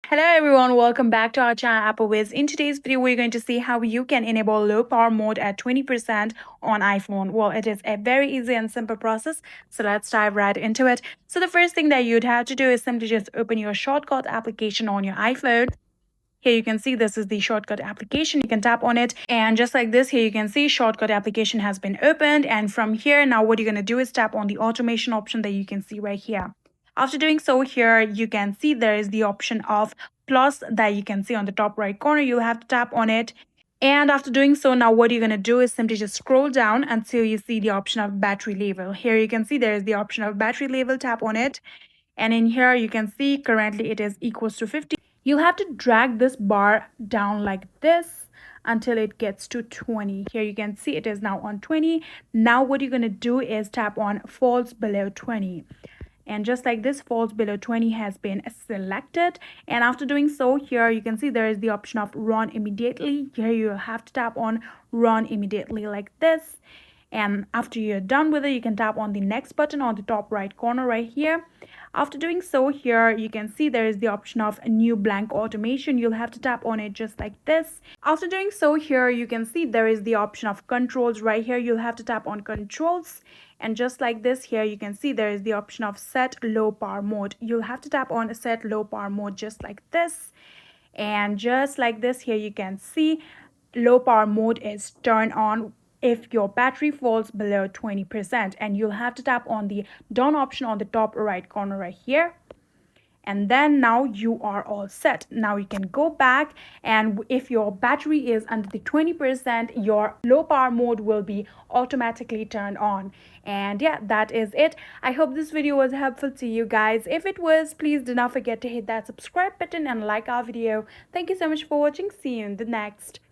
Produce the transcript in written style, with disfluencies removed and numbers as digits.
Hello everyone, welcome back to our channel Apple Wiz. In today's video, we're going to see how you can enable low power mode at 20% on iPhone. Well, it is a very easy and simple process, so let's dive right into it. So the first thing that you'd have to do is simply just open your shortcut application on your iPhone. Here you can see this is the shortcut application. You can tap on it, and just like this, here you can see shortcut application has been opened. And from here, now what you're going to do is tap on the automation option that you can see right here. After doing so, here you can see there is the option of plus that you can see on the top right corner. You'll have to tap on it. And after doing so, now what you're going to do is simply just scroll down until you see the option of battery level. Here you can see there is the option of battery level. Tap on it. And in here you can see currently it is equals to 50. You'll have to drag this bar down like this until it gets to 20. Here you can see it is now on 20. Now what you're going to do is tap on falls below 20, and just like this, falls below 20 has been selected. And after doing so, here you can see there is the option of run immediately. Here you have to tap on run immediately like this. And after you're done with it, you can tap on the next button on the top right corner right here. After doing so, here you can see there is the option of a new blank automation. You'll have to tap on it just like this. After doing so, here you can see there is the option of controls right here. You'll have to tap on controls, and just like this, here you can see there is the option of set low power mode. You'll have to tap on set low power mode just like this. And just like this, here you can see low power mode is turned on if your battery falls below 20%, and you'll have to tap on the done option on the top right corner right here. And then now you are all set. Now you can go back, and if your battery is under the 20%, your low power mode will be automatically turned on. And yeah, that is it. I hope this video was helpful to you guys. If it was, please do not forget to hit that subscribe button and like our video. Thank you so much for watching. See you in the next.